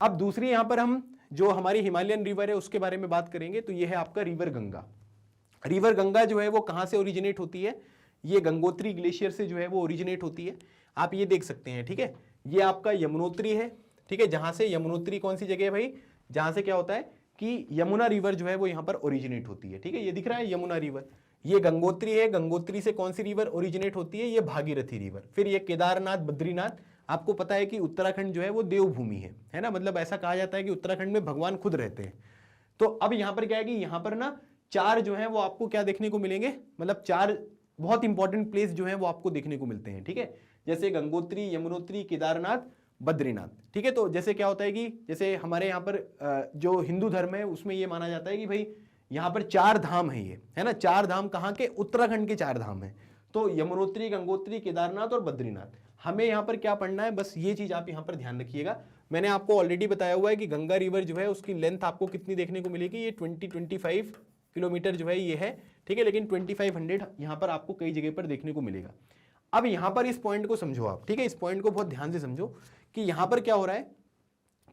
अब दूसरी यहां पर हम जो हमारी हिमालयन रिवर है उसके बारे में बात करेंगे, तो ये है आपका रिवर गंगा। रिवर गंगा जो है वो कहां से ओरिजिनेट होती है, ये गंगोत्री ग्लेशियर से जो है वो ओरिजिनेट होती है। आप ये देख सकते हैं, ठीक है, ये आपका यमुनोत्री है, ठीक है, जहां से यमुनोत्री कौन सी जगह है भाई, जहां से क्या होता है कि यमुना रिवर जो है वो यहां पर ओरिजिनेट होती है, ठीक है, ये दिख रहा है यमुना रिवर। ये गंगोत्री है, गंगोत्री से कौन सी रिवर ओरिजिनेट होती है, ये भागीरथी रिवर। फिर ये केदारनाथ बद्रीनाथ, आपको पता है कि उत्तराखंड जो है वो देवभूमि है ना, मतलब ऐसा कहा जाता है कि उत्तराखंड में भगवान खुद रहते हैं। तो अब यहां पर क्या है कि यहां पर ना चार जो है वो आपको क्या देखने को मिलेंगे, मतलब चार बहुत इंपॉर्टेंट प्लेस जो है वो आपको देखने को मिलते हैं, ठीक है, जैसे गंगोत्री, यमुनोत्री, केदारनाथ, बद्रीनाथ, ठीक है। तो जैसे क्या होता है कि जैसे हमारे यहाँ पर जो हिंदू धर्म है उसमें ये माना जाता है कि भाई यहाँ पर चार धाम है, ये है ना, चार धाम कहाँ के, उत्तराखंड के चार धाम है। तो यमुनोत्री, गंगोत्री, केदारनाथ और बद्रीनाथ। हमें यहाँ पर क्या पढ़ना है, बस ये चीज आप यहाँ पर ध्यान रखिएगा। मैंने आपको ऑलरेडी बताया हुआ है कि गंगा रिवर जो है उसकी लेंथ आपको कितनी देखने को मिलेगी, ये 25 किलोमीटर जो है ये है, ठीक है, लेकिन 2500 यहाँ पर आपको कई जगह पर देखने को मिलेगा। अब यहाँ पर इस पॉइंट को समझो आप, ठीक है, इस पॉइंट को बहुत ध्यान से समझो कि यहाँ पर क्या हो रहा है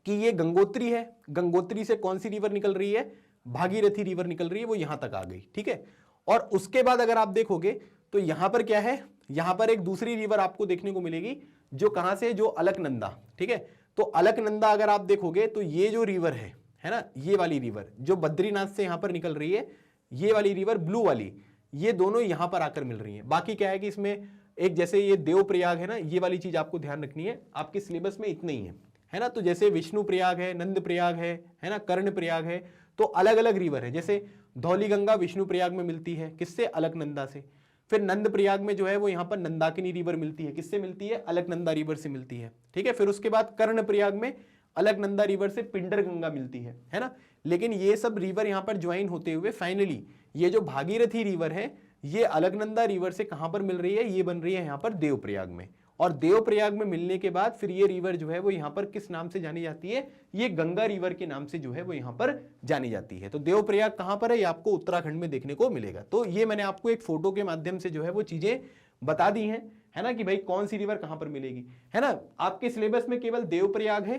कि ये गंगोत्री है, गंगोत्री से कौन सी रिवर निकल रही है, भागीरथी रिवर निकल रही है, वो यहां तक आ गई, ठीक है। और उसके बाद अगर आप देखोगे तो यहां पर क्या है, यहां पर एक दूसरी रिवर आपको देखने को मिलेगी जो कहां से, जो अलकनंदा, ठीक है। तो अलकनंदा अगर आप देखोगे तो ये जो रिवर है ना, ये वाली रिवर जो बद्रीनाथ से यहां पर निकल रही है, ये वाली रिवर ब्लू वाली, ये दोनों यहां पर आकर मिल रही है। बाकी क्या है कि इसमें एक जैसे ये देवप्रयाग है ना, ये वाली चीज आपको ध्यान रखनी है, आपके सिलेबस में इतना ही है ना। तो जैसे विष्णु प्रयाग है, नंद प्रयाग है ना, कर्ण प्रयाग है, तो अलग अलग रिवर है। जैसे धौली गंगा विष्णु प्रयाग में मिलती है, किससे, अलकनंदा से। फिर नंद प्रयाग में जो है वो यहाँ पर नंदाकिनी रिवर मिलती है, किससे मिलती है, अलकनंदा रिवर से मिलती है, ठीक है। फिर उसके बाद कर्ण प्रयाग में अलकनंदा रिवर से पिंडर गंगा मिलती है ना। लेकिन ये सब रिवर यहाँ पर ज्वाइन होते हुए फाइनली ये जो भागीरथी रिवर है ये अलकनंदा रिवर से कहां पर मिल रही है, ये बन रही है यहाँ पर देवप्रयाग में। और देवप्रयाग में मिलने के बाद फिर ये रिवर जो है वो यहाँ पर किस नाम से जानी जाती है, ये गंगा रिवर के नाम से जो है वो यहाँ पर जानी जाती है। तो देवप्रयाग कहां पर है, ये आपको उत्तराखंड में देखने को मिलेगा। तो ये मैंने आपको एक फोटो के माध्यम से जो है वो चीजें बता दी है ना, कि भाई कौन सी रिवर कहां पर मिलेगी, है ना। आपके सिलेबस में केवल देवप्रयाग है,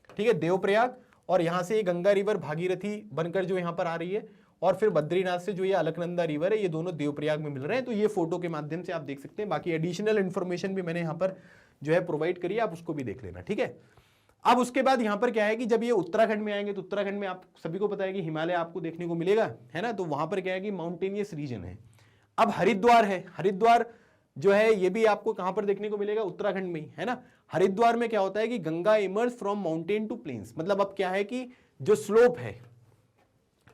ठीक है, देवप्रयाग, और यहां से गंगा रिवर भागीरथी बनकर जो यहां पर आ रही है, और फिर बद्रीनाथ से जो ये अलकनंदा रिवर है, ये दोनों देवप्रयाग में मिल रहे हैं। तो ये फोटो के माध्यम से आप देख सकते हैं। बाकी एडिशनल इंफॉर्मेशन भी मैंने यहाँ पर जो है प्रोवाइड करी है, आप उसको भी देख लेना, ठीक है। अब उसके बाद यहाँ पर क्या है कि जब ये उत्तराखंड में आएंगे तो उत्तराखंड में आप सभी को पता है कि हिमालय आपको देखने को मिलेगा, है ना। तो वहां पर क्या है कि माउंटेनियस रीजन है। अब हरिद्वार है, हरिद्वार जो है ये भी आपको कहां पर देखने को मिलेगा, उत्तराखंड में ही, है ना। हरिद्वार में क्या होता है कि Ganga emerge from mountain to plains, मतलब अब क्या है कि जो स्लोप है,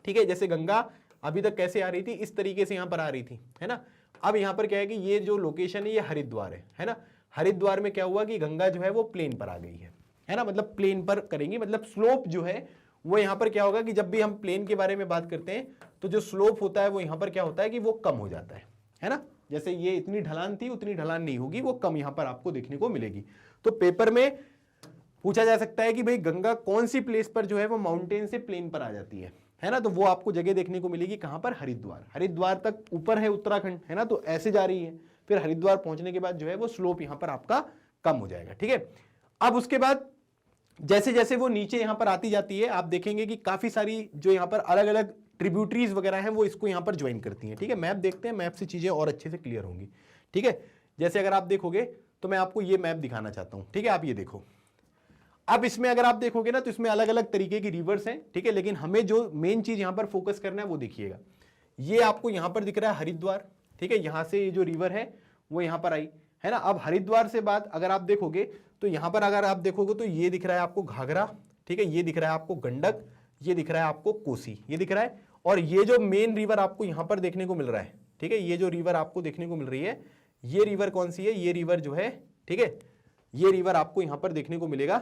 ठीक है, जैसे गंगा अभी तक कैसे आ रही थी, इस तरीके से यहां पर आ रही थी, है ना। अब यहां पर क्या है कि ये जो लोकेशन है ये हरिद्वार है ना। हरिद्वार में क्या हुआ कि गंगा जो है वो प्लेन पर आ गई है ना, मतलब प्लेन पर करेंगे, मतलब स्लोप जो है वो यहां पर क्या होगा कि जब भी हम प्लेन के बारे में बात करते हैं तो जो स्लोप होता है वो यहां पर क्या होता है कि वो कम हो जाता है ना। जैसे ये इतनी ढलान थी उतनी ढलान नहीं होगी, वो कम यहां पर आपको देखने को मिलेगी। तो पेपर में पूछा जा सकता है कि भाई गंगा कौन सी प्लेस पर जो है वो माउंटेन से प्लेन पर आ जाती है ना। तो वो आपको जगह देखने को मिलेगी कहां पर, हरिद्वार। हरिद्वार तक ऊपर है उत्तराखंड, है ना, तो ऐसे जा रही है, फिर हरिद्वार पहुंचने के बाद जो है वो स्लोप यहां पर आपका कम हो जाएगा, ठीक है। अब उसके बाद जैसे जैसे वो नीचे यहां पर आती जाती है, आप देखेंगे कि काफी सारी जो यहां पर अलग अलग ट्रिब्यूटरीज वगैरह हैं वो इसको यहां पर ज्वाइन करती हैं, ठीक है। मैप देखते हैं, मैप से चीजें और अच्छे से क्लियर होंगी, ठीक है। जैसे अगर आप देखोगे तो मैं आपको ये मैप दिखाना चाहता हूं, ठीक है, आप ये देखो। अब इसमें अगर आप देखोगे ना तो इसमें अलग अलग तरीके की रिवर्स हैं, ठीक है, लेकिन हमें जो मेन चीज यहां पर फोकस करना है वो देखिएगा। ये आपको यहां पर दिख रहा है हरिद्वार, ठीक है, यहां से ये जो रिवर है वो यहां पर आई, है ना। अब हरिद्वार से बाद अगर आप देखोगे तो यहां पर अगर आप देखोगे तो ये दिख रहा है आपको घाघरा, ठीक है, ये दिख रहा है आपको गंडक, ये दिख रहा है आपको कोसी, ये दिख रहा है। और ये जो मेन रिवर आपको यहां पर देखने को मिल रहा है, ठीक है, ये जो रिवर आपको देखने को मिल रही है, ये रिवर कौन सी है, ये रिवर जो है, ठीक है, ये रिवर आपको यहां पर देखने को मिलेगा,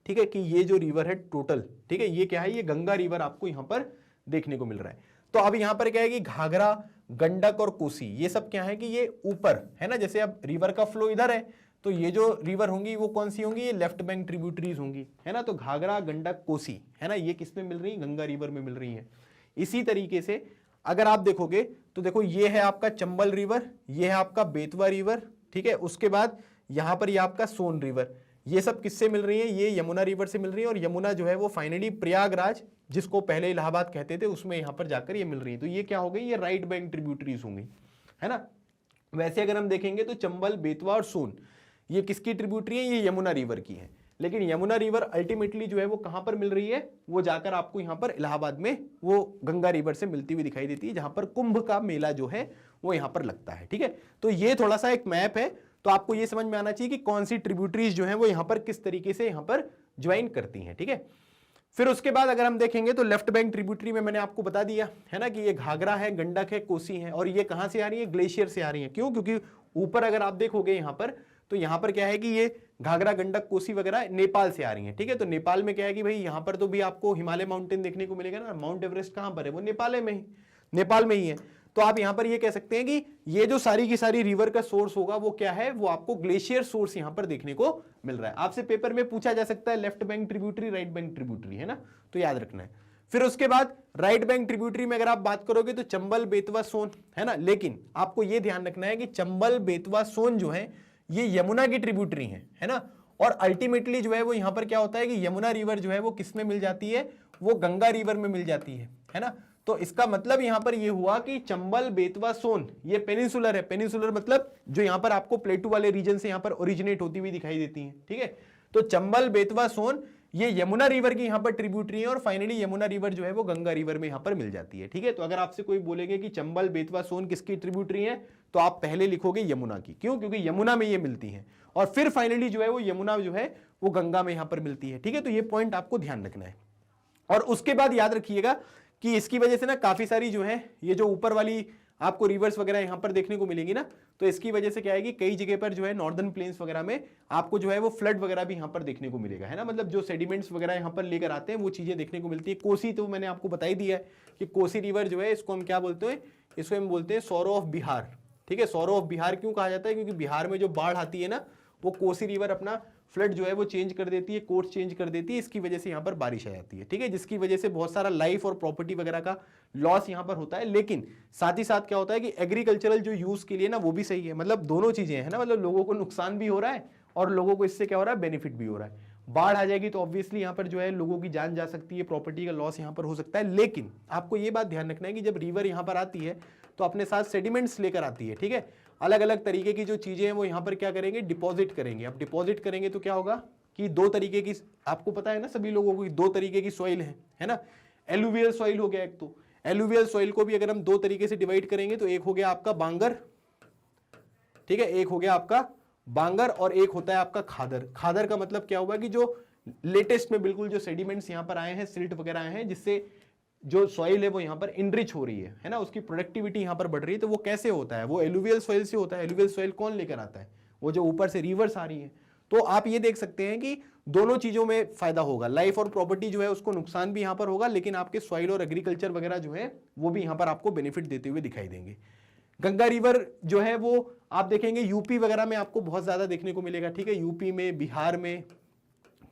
ठीक है, कि ये जो रिवर है टोटल, ठीक है, ये क्या है, ये गंगा रिवर आपको यहां पर देखने को मिल रहा है। तो अब यहां पर क्या है कि घाघरा, गंडक और कोसी ये सब क्या है कि ये ऊपर है ना। जैसे अब रिवर का फ्लो इधर है तो ये जो रिवर होंगी वो कौन सी होंगी, ये लेफ्ट बैंक ट्रिब्यूटरीज होंगी, है ना। तो घाघरा, गंडक, कोसी, है ना, ये किस में मिल रही है, गंगा रिवर में मिल रही है। इसी तरीके से अगर आप देखोगे तो देखो ये है आपका चंबल रिवर, ये है आपका बेतवा रिवर, ठीक है। उसके बाद यहां पर ये आपका सोन रिवर, ये सब किससे मिल रही है, ये यमुना रिवर से मिल रही है, और यमुना जो है वो फाइनली प्रयागराज, जिसको पहले इलाहाबाद कहते थे, उसमें यहाँ पर जाकर ये मिल रही है। तो ये क्या हो गई, ये राइट बैंक ट्रिब्यूटरीज होंगी, है ना। वैसे अगर हम देखेंगे तो चंबल, बेतवा और सोन ये किसकी ट्रिब्यूटरी है, ये यमुना रिवर की है। लेकिन यमुना रिवर अल्टीमेटली जो है वो कहां पर मिल रही है, वो जाकर आपको यहां पर इलाहाबाद में वो गंगा रिवर से मिलती हुई दिखाई देती है, जहां पर कुंभ का मेला जो है वो यहां पर लगता है। ठीक है, तो ये थोड़ा सा एक मैप है, तो आपको ये समझ में आना चाहिए कि कौन सी ट्रिब्यूटरीज जो है वो यहां पर किस तरीके से यहां पर ज्वाइन करती हैं। ठीक है, फिर उसके बाद अगर हम देखेंगे तो लेफ्ट बैंक ट्रिब्यूटरी में मैंने आपको बता दिया है ना कि ये घाघरा है, गंडक है, कोसी है, और ये कहां से आ रही है, ग्लेशियर से आ रही है। क्यों, क्योंकि ऊपर अगर आप देखोगे यहां पर, तो यहां पर क्या है कि ये घाघरा, गंडक, कोसी वगैरह नेपाल से आ रही है। ठीक है, तो नेपाल में क्या है कि भाई यहां पर तो भी आपको हिमालय माउंटेन देखने को मिलेगा ना, माउंट एवरेस्ट कहां पर है, वो नेपाल में ही है। तो आप यहां पर ये कह सकते हैं कि ये जो सारी की सारी रिवर का सोर्स होगा वो क्या है, वो आपको ग्लेशियर सोर्स यहां पर देखने को मिल रहा है। आपसे पेपर में पूछा जा सकता है left bank tributary, right bank tributary, है ना, तो याद रखना है। फिर उसके बाद राइट बैंक ट्रिब्यूटरी में अगर आप बात करोगे तो चंबल, बेतवा, सोन, है ना, लेकिन आपको यह ध्यान रखना है कि चंबल, बेतवा, सोन जो है ये यमुना की ट्रिब्यूटरी है ना, और अल्टीमेटली जो है वो यहां पर क्या होता है कि यमुना रिवर जो है वो किस में मिल जाती है, वो गंगा रिवर में मिल जाती है ना। तो इसका मतलब यहां पर ये हुआ कि चंबल, बेतवा, सोन ये पेनिनसुलर है। पेनिनसुलर मतलब जो यहां पर आपको प्लेटू वाले रीजन से यहां पर ओरिजिनेट होती हुई दिखाई देती है। ठीक है, तो चंबल, बेतवा, सोन ये यमुना रिवर की यहां पर ट्रिब्यूटरी है, और फाइनली यमुना रिवर जो है वो गंगा रिवर में यहां पर मिल जाती है। ठीक है, तो अगर आपसे कोई बोलेगे कि चंबल, बेतवा, सोन किसकी ट्रिब्यूटरी है, तो आप पहले लिखोगे यमुना की। क्यों, क्योंकि यमुना में ये मिलती है, और फिर फाइनली जो है वो यमुना जो है वो गंगा में यहां पर मिलती है। ठीक है, तो ये पॉइंट आपको ध्यान रखना है। और उसके बाद याद रखिएगा कि इसकी वजह से ना काफी सारी जो है ये जो ऊपर वाली आपको रिवर्स वगैरह यहां पर देखने को मिलेंगी ना, तो इसकी वजह से क्या है कि कई जगह पर जो है नॉर्दर्न प्लेन्स वगैरह में आपको जो है वो फ्लड वगैरह भी यहां पर देखने को मिलेगा, है ना, मतलब जो सेडिमेंट्स वगैरह यहां पर लेकर आते हैं वो चीजें देखने को मिलती है। कोसी तो मैंने आपको बता ही दिया है कि कोसी रिवर जो है इसको हम क्या बोलते हैं, इसको हम बोलते हैं सौरो ऑफ बिहार। ठीक है, सौरो ऑफ बिहार क्यों कहा जाता है, क्योंकि बिहार में जो बाढ़ आती है ना, वो कोसी रिवर अपना फ्लड जो है वो चेंज कर देती है, कोर्स चेंज कर देती है, इसकी वजह से यहाँ पर बारिश आ जाती है। ठीक है, जिसकी वजह से बहुत सारा लाइफ और प्रॉपर्टी वगैरह का लॉस यहाँ पर होता है। लेकिन साथ ही साथ क्या होता है कि एग्रीकल्चरल जो यूज के लिए ना वो भी सही है, मतलब दोनों चीजें है ना, मतलब लोगों को नुकसान भी हो रहा है और लोगों को इससे क्या हो रहा है, बेनिफिट भी हो रहा है। बाढ़ आ जाएगी तो ऑब्वियसली यहाँ पर जो है लोगों की जान जा सकती है, प्रॉपर्टी का लॉस यहाँ पर हो सकता है। लेकिन आपको ये बात ध्यान रखना है कि जब रिवर यहाँ पर आती है तो अपने साथ सेडिमेंट्स लेकर आती है। ठीक है, अलग अलग तरीके की जो चीजें हैं वो यहाँ पर क्या करेंगे, डिपॉजिट करेंगे। अब डिपॉजिट करेंगे तो क्या होगा कि दो तरीके की, आपको पता है ना सभी लोगों को, दो तरीके की सॉइल है ना, एलुवियल सॉइल हो गया एक, तो एलुवियल सॉइल को भी अगर हम दो तरीके से डिवाइड करेंगे तो एक हो गया आपका बांगर, ठीक है, एक हो गया आपका बांगर और एक होता है आपका खादर। खादर का मतलब क्या हुआ कि जो लेटेस्ट में बिल्कुल जो सेडिमेंट्स यहां पर आए हैं, सिल्ट वगैरह आए हैं, जिससे जो सॉइल है वो यहां पर इनरिच हो रही है ना, उसकी प्रोडक्टिविटी यहां पर बढ़ रही है। तो वो कैसे होता है, वो एलुवियल सॉइल से होता है। एलुवियल सॉइल कौन लेकर आता है, वो जो ऊपर से रिवर्स आ रही है। तो आप ये देख सकते हैं कि दोनों चीजों में फायदा होगा, लाइफ और प्रॉपर्टी जो है उसको नुकसान भी यहां पर होगा, लेकिन आपके सॉइल और एग्रीकल्चर वगैरह जो है वो भी यहां पर आपको बेनिफिट देते हुए दिखाई देंगे। गंगा रिवर जो है वो आप देखेंगे यूपी वगैरह में आपको बहुत ज्यादा देखने को मिलेगा। ठीक है, यूपी में, बिहार में,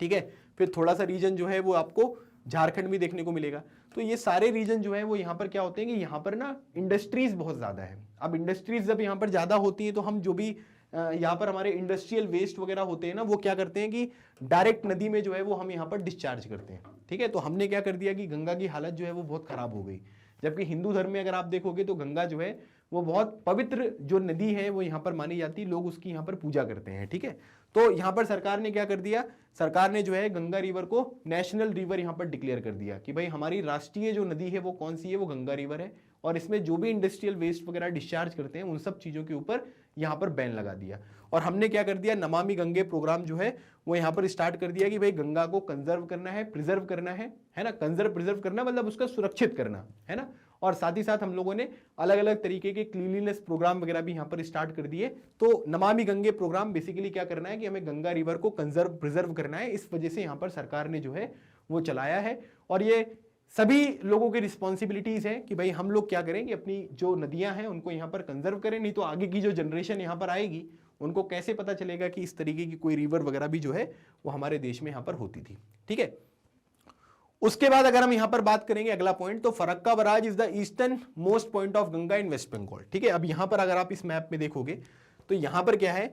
ठीक है, फिर थोड़ा सा रीजन जो है वो आपको झारखंड में देखने को मिलेगा। तो ये सारे रीजन जो है वो यहाँ पर क्या होते हैं कि यहाँ पर ना इंडस्ट्रीज बहुत ज्यादा है। अब इंडस्ट्रीज जब यहाँ पर ज्यादा होती है तो हम जो भी यहाँ पर हमारे इंडस्ट्रियल वेस्ट वगैरह होते हैं ना, वो क्या करते हैं कि डायरेक्ट नदी में जो है वो हम यहाँ पर डिस्चार्ज करते हैं। ठीक है, तो हमने क्या कर दिया कि गंगा की हालत जो है वो बहुत खराब हो गई। जबकि हिंदू धर्म में अगर आप देखोगे तो गंगा जो है वो बहुत पवित्र जो नदी है वो यहाँ पर मानी जाती है, लोग उसकी यहाँ पर पूजा करते हैं। ठीक है, तो यहाँ पर सरकार ने क्या कर दिया, सरकार ने जो है गंगा रिवर को नेशनल रिवर यहाँ पर डिक्लेयर कर दिया कि भाई हमारी राष्ट्रीय जो नदी है वो कौन सी है, वो गंगा रिवर है, और इसमें जो भी इंडस्ट्रियल वेस्ट वगैरह डिस्चार्ज करते हैं उन सब चीजों के ऊपर यहाँ पर बैन लगा दिया। और हमने क्या कर दिया, नमामि गंगे प्रोग्राम जो है वो यहाँ पर स्टार्ट कर दिया कि भाई गंगा को कंजर्व करना है, प्रिजर्व करना है ना, कंजर्व प्रिजर्व करना मतलब उसका सुरक्षित करना है ना। और साथ ही साथ हम लोगों ने अलग अलग तरीके के क्लीनलीनेस प्रोग्राम वगैरह भी यहाँ पर स्टार्ट कर दिए। तो नमामि गंगे प्रोग्राम बेसिकली क्या करना है कि हमें गंगा रिवर को कंजर्व प्रिजर्व करना है, इस वजह से यहाँ पर सरकार ने जो है वो चलाया है। और ये सभी लोगों की रिस्पॉन्सिबिलिटीज है कि भाई हम लोग क्या करें कि अपनी जो नदियां हैं उनको यहाँ पर कंजर्व करें, नहीं तो आगे की जो जनरेशन यहाँ पर आएगी उनको कैसे पता चलेगा कि इस तरीके की कोई रिवर वगैरह भी जो है वो हमारे देश में यहाँ पर होती थी। ठीक है, उसके बाद अगर हम यहां पर बात करेंगे अगला पॉइंट, तो Farakka barrage is the eastern most point of Ganga in West Bengal. ठीक है, अब यहां पर अगर आप इस मैप में देखोगे तो यहां पर क्या है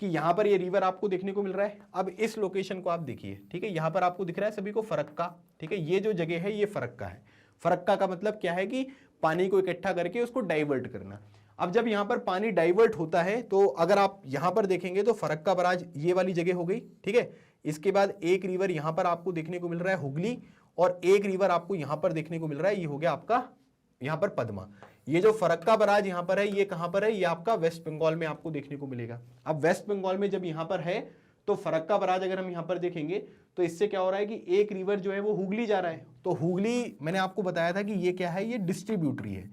कि यहां पर ये रिवर आपको देखने को मिल रहा है। अब इस लोकेशन को आप देखिए, ठीक है, यहां पर आपको दिख रहा है सभी को फरक्का, ठीक है, ये जो जगह है ये फरक्का है। फरक्का का मतलब क्या है कि पानी को इकट्ठा करके उसको डाइवर्ट करना। अब जब यहां पर पानी डाइवर्ट होता है तो अगर आप यहां पर देखेंगे तो फरक्का बराज ये वाली जगह हो गई, ठीक है। इसके बाद एक रिवर यहां पर आपको देखने को मिल रहा है हुगली, और एक रिवर आपको यहां पर देखने को मिल रहा है, ये हो गया आपका यहां पर पद्मा। ये जो फरक्का बराज यहां पर है ये कहां पर है, ये आपका वेस्ट बंगाल में आपको देखने को मिलेगा। अब वेस्ट बंगाल में जब यहां पर है तो फरक्का बराज अगर हम यहां पर देखेंगे तो इससे क्या हो रहा है कि एक रिवर जो है वो हुगली जा रहा है। तो हुगली मैंने आपको बताया था कि ये क्या है, ये डिस्ट्रीब्यूटरी है।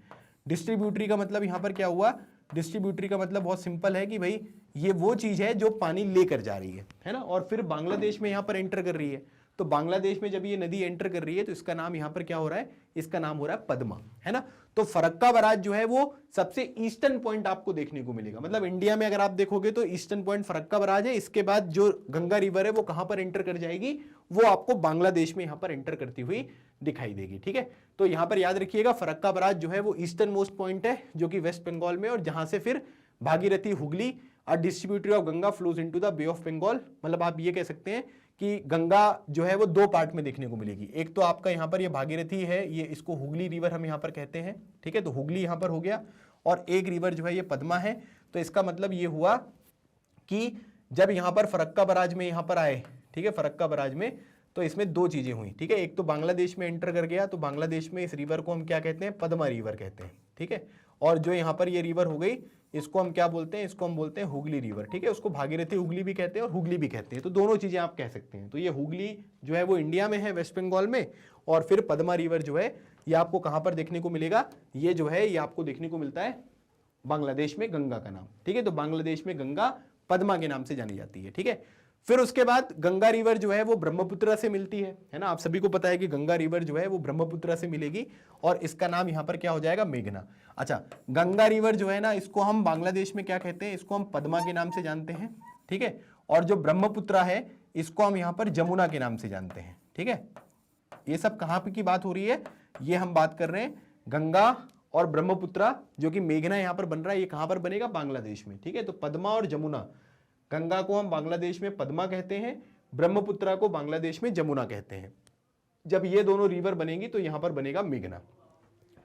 डिस्ट्रीब्यूटरी का मतलब यहां पर क्या हुआ, डिस्ट्रीब्यूटरी का मतलब बहुत सिंपल है कि भाई ये वो चीज है जो पानी लेकर जा रही है ना, और फिर बांग्लादेश में यहां पर एंटर कर रही है। तो बांग्लादेश में जब ये नदी एंटर कर रही है तो इसका नाम यहां पर क्या हो रहा है, इसका नाम हो रहा है पद्मा, है ना। तो फरक्का बराज जो है वो सबसे ईस्टर्न पॉइंट आपको देखने को मिलेगा, मतलब इंडिया में अगर आप देखोगे तो ईस्टर्न पॉइंट फरक्का बराज है। इसके बाद जो गंगा रिवर है वो कहां पर एंटर कर जाएगी, वो आपको बांग्लादेश में यहां पर एंटर करती हुई दिखाई देगी, ठीक है। तो यहां पर याद रखिएगा फरक्का बराज जो है वो ईस्टर्न मोस्ट पॉइंट है जो कि वेस्ट बंगाल में, और जहां से फिर भागीरथी हुगली और distributary of Ganga flows into the bay of Bengal. मतलब आप ये कह सकते हैं कि गंगा जो है वो दो पार्ट में देखने को मिलेगी। एक तो आपका यहां पर ये भागीरथी है, ये इसको हुगली रिवर हम यहां पर कहते हैं, ठीक है, तो हुगली यहां पर हो गया, और एक रिवर जो है ये पद्मा है। तो इसका मतलब ये हुआ कि जब यहां पर फरक्का बराज में यहां पर आए, ठीक है, फरक्का बराज में, तो इसमें दो चीजें हुई, ठीक है। एक तो बांग्लादेश में एंटर कर गया, तो बांग्लादेश में इस रिवर को हम क्या कहते हैं, पद्मा रिवर कहते हैं, ठीक है। और जो यहां पर ये रिवर हो गई इसको हम क्या बोलते हैं, इसको हम बोलते हैं हुगली रिवर, ठीक है। उसको भागीरथी हुगली भी कहते हैं और हुगली भी कहते हैं, तो दोनों चीजें आप कह सकते हैं। तो ये हुगली जो है वो इंडिया में है, वेस्ट बंगाल में, और फिर पद्मा रिवर जो है ये आपको कहां पर देखने को मिलेगा, ये जो है ये आपको देखने को मिलता है बांग्लादेश में, गंगा का नाम, ठीक है। तो बांग्लादेश में गंगा पद्मा के नाम से जानी जाती है, ठीक है। फिर उसके बाद गंगा रिवर जो है वो ब्रह्मपुत्र से मिलती है ना। आप सभी को पता है कि गंगा रिवर जो है वो ब्रह्मपुत्र से मिलेगी, और इसका नाम यहां पर क्या हो जाएगा, मेघना। अच्छा, गंगा रिवर जो है ना इसको हम बांग्लादेश में क्या कहते हैं, इसको हम पद्मा के नाम से जानते हैं, ठीक है। और जो ब्रह्मपुत्र है इसको हम यहां पर जमुना के नाम से जानते हैं, ठीक है। ये सब कहां की बात हो रही है, ये हम बात कर रहे हैं गंगा और ब्रह्मपुत्र, जो कि मेघना यहां पर बन रहा है, ये कहां पर बनेगा, बांग्लादेश में, ठीक है। तो पद्मा और जमुना, गंगा को हम बांग्लादेश में पद्मा कहते हैं, ब्रह्मपुत्र को बांग्लादेश में जमुना कहते हैं। जब ये दोनों रिवर बनेंगी तो यहां पर बनेगा मेघना,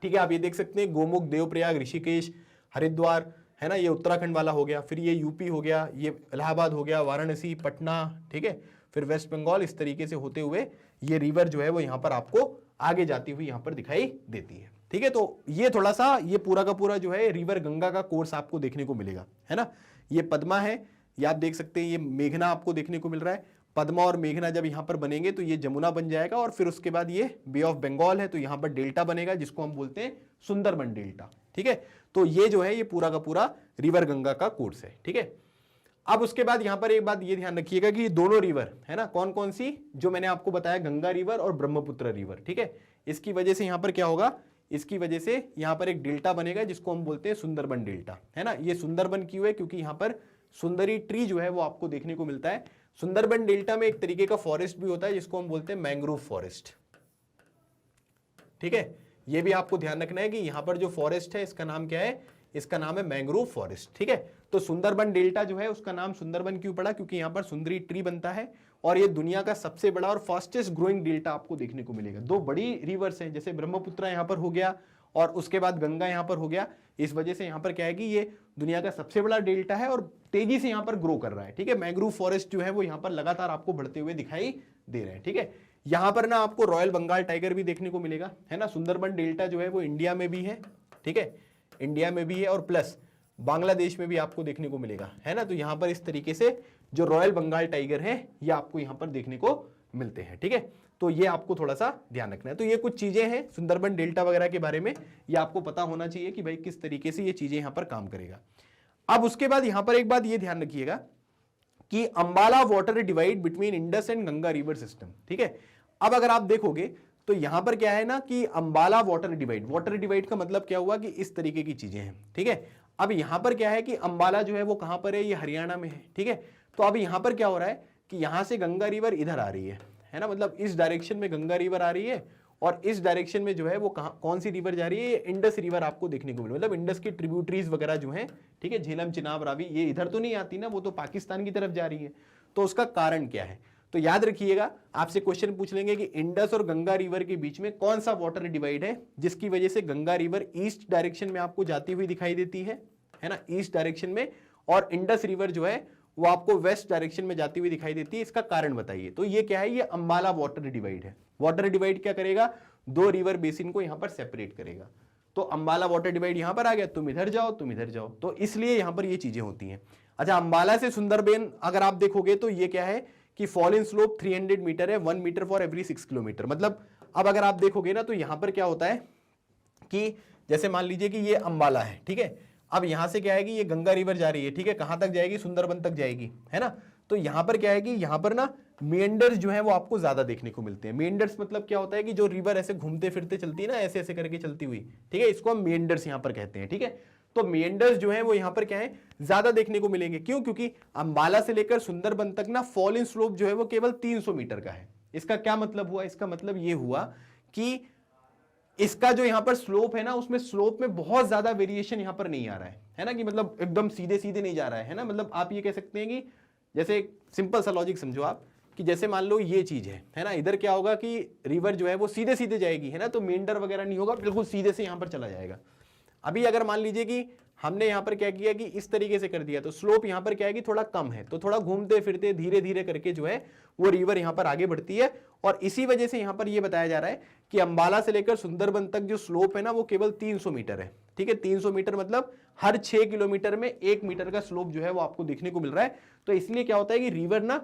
ठीक है। आप ये देख सकते हैं गोमुख, देवप्रयाग, ऋषिकेश, हरिद्वार, है ना, ये उत्तराखंड वाला हो गया, फिर ये यूपी हो गया, ये इलाहाबाद हो गया, वाराणसी, पटना, ठीक है, फिर वेस्ट बंगाल, इस तरीके से होते हुए ये रिवर जो है वो यहां पर आपको आगे जाती हुई यहां पर दिखाई देती है, ठीक है। तो ये थोड़ा सा ये पूरा का पूरा जो है रिवर गंगा का कोर्स आपको देखने को मिलेगा, है ना। ये पद्मा है, ये आप देख सकते हैं, ये मेघना आपको देखने को मिल रहा है। पद्मा और मेघना जब यहां पर बनेंगे तो ये जमुना बन जाएगा, और फिर उसके बाद ये बे ऑफ बंगाल है, तो यहां पर डेल्टा बनेगा जिसको हम बोलते हैं सुंदरबन डेल्टा, ठीक है। तो ये जो है ये पूरा का पूरा रिवर गंगा का कोर्स है, ठीक है। अब उसके बाद यहां पर एक बात ये ध्यान रखिएगा कि दोनों रिवर है ना, कौन कौन सी, जो मैंने आपको बताया गंगा रिवर और ब्रह्मपुत्र रिवर, ठीक है। इसकी वजह से यहां पर क्या होगा, इसकी वजह से यहां पर एक डेल्टा बनेगा जिसको हम बोलते हैं सुंदरबन डेल्टा, है ना। ये सुंदरबन क्यों है, क्योंकि यहां पर सुंदरी ट्री जो है वो आपको देखने को मिलता है। सुंदरबन डेल्टा में एक तरीके का फॉरेस्ट भी होता है जिसको हम बोलते हैं मैंग्रोव फॉरेस्ट, ठीक है। ये भी आपको ध्यान रखना है कि यहां पर जो फॉरेस्ट है इसका नाम क्या है, इसका नाम है मैंग्रोव फॉरेस्ट, ठीक है। तो सुंदरबन डेल्टा जो है उसका नाम सुंदरबन क्यों पड़ा, क्योंकि यहां पर सुंदरी ट्री बनता है, और ये दुनिया का सबसे बड़ा और फास्टेस्ट ग्रोइंग डेल्टा आपको देखने को मिलेगा। दो बड़ी रिवर्स हैं, जैसे ब्रह्मपुत्र यहां पर हो गया और उसके बाद गंगा यहां पर हो गया, इस वजह से यहां पर क्या है कि ये दुनिया का सबसे बड़ा डेल्टा है और तेजी से यहां पर ग्रो कर रहा है, ठीक है। मैंग्रोव फॉरेस्ट जो है वो यहां पर लगातार आपको बढ़ते हुए दिखाई दे रहे हैं, ठीक है। यहां पर ना आपको रॉयल बंगाल टाइगर भी देखने को मिलेगा, है ना। सुंदरबन डेल्टा जो है वो इंडिया में भी है, ठीक है, इंडिया में भी है, और प्लस बांग्लादेश में भी आपको देखने को मिलेगा, है ना। तो यहां पर इस तरीके से जो रॉयल बंगाल टाइगर है ये आपको यहां पर देखने को मिलते हैं, ठीक है। तो ये आपको थोड़ा सा ध्यान रखना है। तो ये कुछ चीजें हैं सुंदरबन डेल्टा वगैरह के बारे में, ये आपको पता होना चाहिए कि भाई किस तरीके से ये चीजें यहां पर काम करेगा। अब उसके बाद यहां पर एक बात ये ध्यान रखिएगा कि Ambala water divide between Indus and Ganga river system, ठीक है। अब अगर आप देखोगे तो यहां पर क्या है ना कि अंबाला वाटर डिवाइड का मतलब क्या हुआ कि इस तरीके की चीजें हैं, ठीक है। अब यहां पर क्या है कि अंबाला जो है वो कहां पर है, ये हरियाणा में है, ठीक है। तो अब यहां पर क्या हो रहा है कि यहां से गंगा रिवर इधर आ रही है ना, मतलब इस डायरेक्शन में गंगा रिवर आ रही है, और इस डायरेक्शन में जो है वो कौन सी रिवर जा रही है, इंडस रिवर आपको देखने को मिले, मतलब इंडस की ट्रिब्यूटरीज वगैरह जो है, ठीक है, झेलम, चिनाब, रावी, ये इधर तो नहीं आती ना, वो तो पाकिस्तान की तरफ जा रही है। तो उसका कारण क्या है, तो याद रखिएगा, आपसे क्वेश्चन पूछ लेंगे कि इंडस और गंगा रिवर के बीच में कौन सा वाटर डिवाइड है जिसकी वजह से गंगा रिवर ईस्ट डायरेक्शन में आपको जाती हुई दिखाई देती है ना, ईस्ट डायरेक्शन में, और इंडस रिवर जो है वो आपको वेस्ट डायरेक्शन में जाती हुई दिखाई देती है, इसका कारण बताइए। तो ये क्या है, ये अंबाला वाटर डिवाइड है। वाटर डिवाइड क्या करेगा, दो रिवर बेसिन को यहां पर सेपरेट करेगा। तो अंबाला वाटर डिवाइड यहां पर आ गया, तुम इधर जाओ, तुम इधर जाओ, तो इसलिए यहां पर ये चीजें होती हैं। अच्छा, अंबाला से सुंदरबन अगर आप देखोगे तो ये क्या है कि फॉल इन स्लोप 300 मीटर है, 1 मीटर फॉर एवरी 6 किलोमीटर। मतलब अब अगर आप देखोगे ना तो यहां पर क्या होता है कि जैसे मान लीजिए कि ये अंबाला है, ठीक है, अब यहां से क्या है कि ये गंगा रिवर जा रही है, ठीक है, कहां तक जाएगी, सुंदरबन तक जाएगी, है ना। तो यहां पर क्या है कि यहां पर ना मेंडर्स जो है वो आपको ज्यादा देखने को मिलते हैं। मेंडर्स मतलब क्या होता है कि जो रिवर ऐसे घूमते फिरते चलती है ना, ऐसे ऐसे करके चलती हुई, ठीक है, इसको हम मेंडर्स यहां पर कहते हैं, ठीक है। तो मेंडर्स जो है वो यहां पर क्या है, ज्यादा देखने को मिलेंगे। क्यों, क्योंकि अंबाला से लेकर सुंदरबन तक ना फॉल इन स्लोप जो है वो केवल 300 मीटर का है। इसका क्या मतलब हुआ, इसका मतलब ये हुआ कि इसका जो यहां पर स्लोप है ना, उसमें स्लोप में बहुत ज्यादा वेरिएशन यहां पर नहीं आ रहा है ना, कि मतलब एकदम सीधे सीधे नहीं जा रहा है ना। मतलब आप ये कह सकते हैं कि जैसे सिंपल सा लॉजिक समझो आप, कि जैसे मान लो ये चीज है ना, इधर क्या होगा कि रिवर जो है वो सीधे सीधे जाएगी, है ना, तो मेंडर वगैरह नहीं होगा, बिल्कुल सीधे से यहां पर चला जाएगा। अभी अगर मान लीजिए कि हमने यहां पर क्या किया कि इस तरीके से कर दिया, तो स्लोप यहां पर क्या है कि थोड़ा कम है, तो थोड़ा घूमते फिरते धीरे धीरे करके जो है वो रिवर यहां पर आगे बढ़ती है। और इसी वजह से यहां पर ये बताया जा रहा है कि अंबाला से लेकर सुंदरबन तक जो स्लोप है ना वो केवल 300 मीटर है, ठीक है। 300 मीटर मतलब हर 6 किलोमीटर में 1 मीटर का स्लोप जो है वो आपको देखने को मिल रहा है। तो इसलिए क्या होता है कि रिवर ना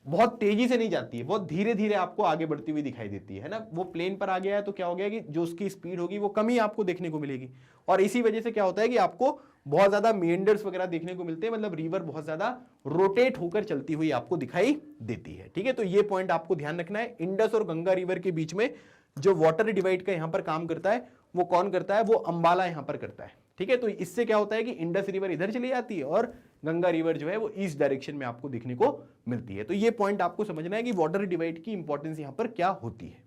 बहुत तेजी से नहीं जाती है, बहुत धीरे धीरे आपको आगे बढ़ती हुई दिखाई देती है ना। वो प्लेन पर आ गया है तो क्या हो गया कि जो उसकी स्पीड होगी वो कम ही आपको देखने को मिलेगी, और इसी वजह से क्या होता है कि आपको बहुत ज्यादा मेंडर्स वगैरह देखने को मिलते हैं, मतलब रिवर बहुत ज्यादा रोटेट होकर चलती हुई आपको दिखाई देती है, ठीक है। तो ये पॉइंट आपको ध्यान रखना है। इंडस और गंगा रिवर के बीच में जो वाटर डिवाइड का यहां पर काम करता है वो कौन करता है, वो अंबाला यहां पर करता है, ठीक है। तो इससे क्या होता है कि इंडस रिवर इधर चली जाती है और गंगा रिवर जो है वो ईस्ट डायरेक्शन में आपको देखने को मिलती है। तो ये पॉइंट आपको समझना है कि वाटर डिवाइड की इंपॉर्टेंस यहां पर क्या होती है।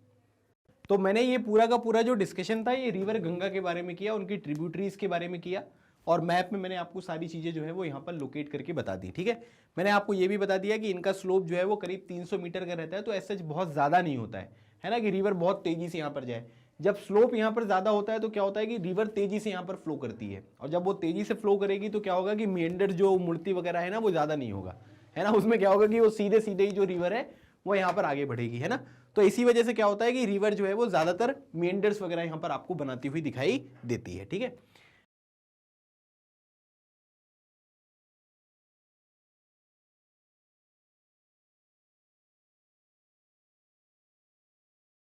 तो मैंने ये पूरा का पूरा जो डिस्कशन था ये रिवर गंगा के बारे में किया, उनकी ट्रिब्यूटरीज के बारे में किया, और मैप में मैंने आपको सारी चीजें जो है वो यहाँ पर लोकेट करके बता दी, ठीक है। मैंने आपको ये भी बता दिया कि इनका स्लोप जो है वो करीब 300 मीटर का रहता है, तो ऐसा बहुत ज्यादा नहीं होता है ना, कि रिवर बहुत तेजी से यहाँ पर जाए। जब स्लोप यहाँ पर ज्यादा होता है तो क्या होता है कि रिवर तेजी से यहाँ पर फ्लो करती है, और जब वो तेजी से फ्लो करेगी तो क्या होगा कि मेंडर जो मूर्ति वगैरह है ना वो ज्यादा नहीं होगा, है ना। उसमें क्या होगा कि वो सीधे सीधे ही जो रिवर है वो यहाँ पर आगे बढ़ेगी, है ना। तो इसी वजह से क्या होता है कि रिवर जो है वो ज्यादातर मेंडर्स वगैरह यहाँ पर आपको बनाती हुई दिखाई देती है, ठीक है।